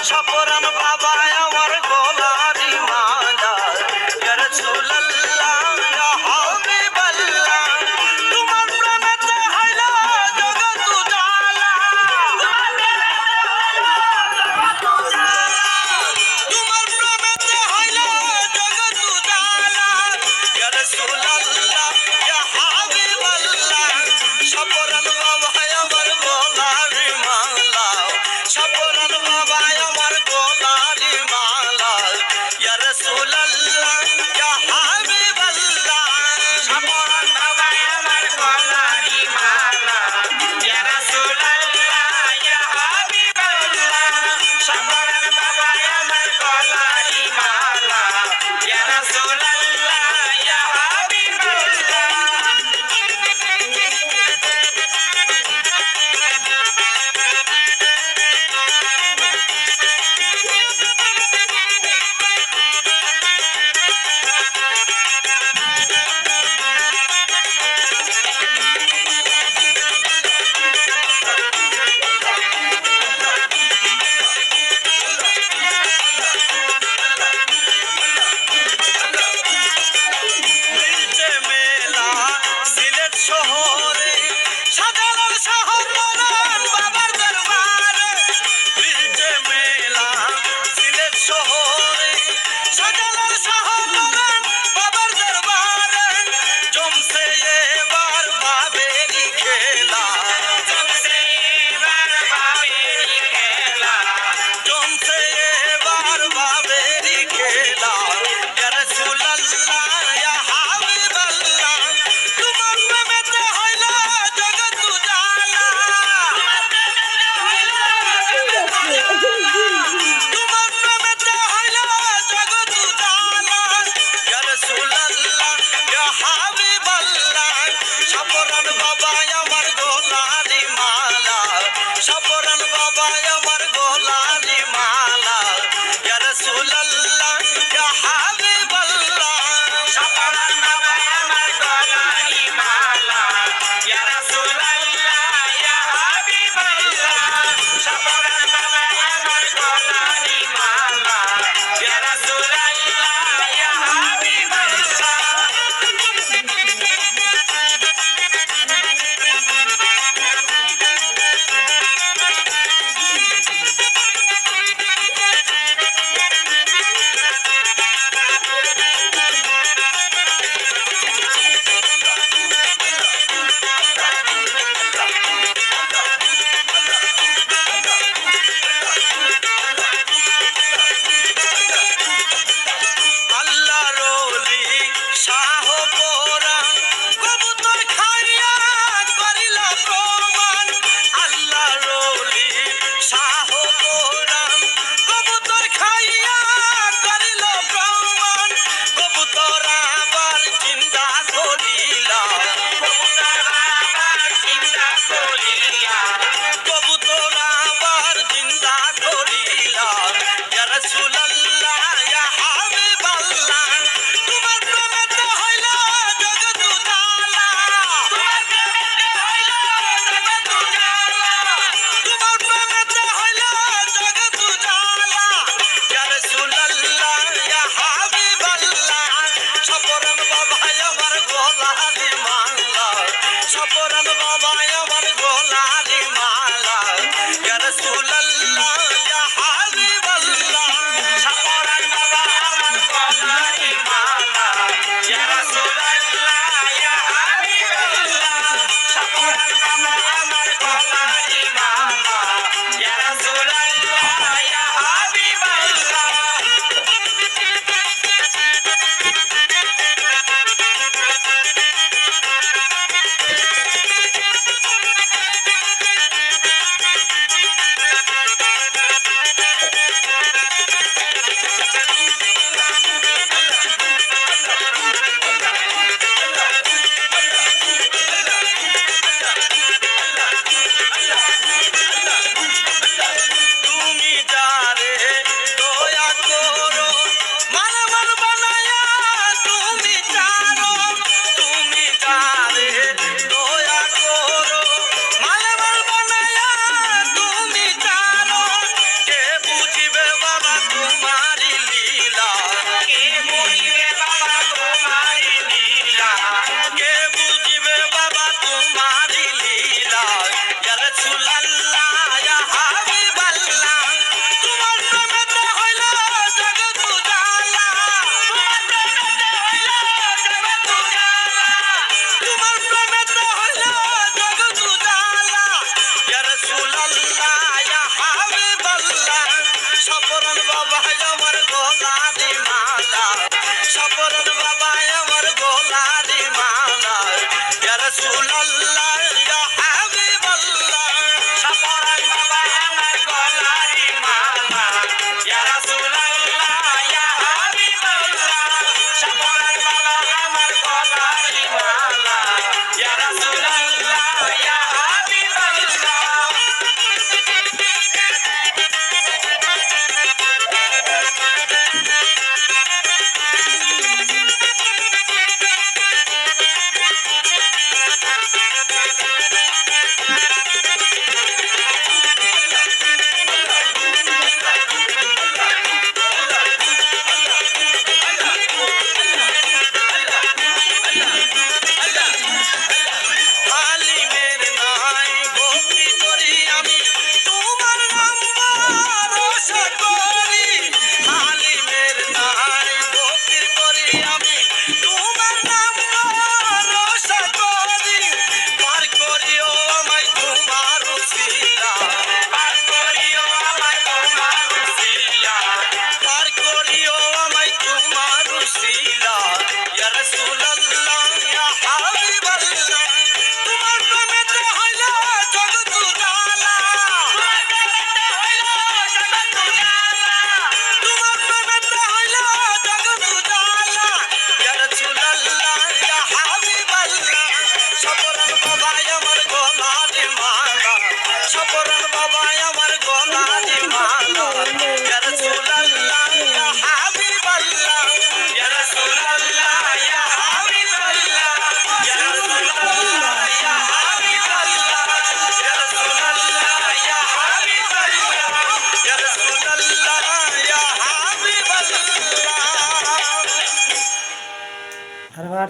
সপরান বাবা আমার গোলারি মালা ইয়া রাসূলুল্লাহ ইয়া হাবিবাল্লাহ তোমার প্রেমেতে হইলো জগৎ উজালা তোমার প্রেমেতে হইলো জগৎ উজালা ইয়া রাসূলুল্লাহ ইয়া হাবিবাল্লাহ সপরান বাবা আমার গোলারি মালা সপরান বাবা আমার গোলারি মালা ইয়া রাসূলুল্লাহ ইয়া হাবিবাল্লাহ সপরান বাবা আমার গোলারি মালা ইয়া রাসূলুল্লাহ ইয়া হাবিবাল্লাহ সপরান বাবা আমার গোলারি মালা ইয়া রাসূলুল্লাহ ইয়া হাবিবাল্লাহ নীলচে মেলা সিলেট শহরে সাজানো শহর মরণ বাবার দরবারে নীলচে মেলা সিলেট শহরে সাজানো শহর মরণ বাবার দরবারে জমছে এবার বাবেরি খেলা জমছে এবার বাবেরি খেলা জমছে এবার বাবেরি খেলা ইয়া রাসূলুল্লাহ ইয়া হাবিবাল্লাহ তোমার প্রেমেতে হইলো জগৎ উজালা তোমার প্রেমেতে হইলো জগৎ উজালা ইয়া রাসূলুল্লাহ ইয়া হাবিবাল্লাহ সপরান বাবা আমার গোলারি মালা সপরান বাবা আমার গোলারি মালা ইয়া রাসূলুল্লাহ ইয়া হাবিবাল্লাহ সপরান বাবা আমার গোলারি মালা ইয়া রাসূলুল্লাহ ইয়া হাবিবাল্লাহ সপরান বাবা আমার গোলারি মালা ইয়া রাসূলুল্লাহ ইয়া হাবিবাল্লাহ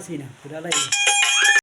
পারছি না পুরাটাই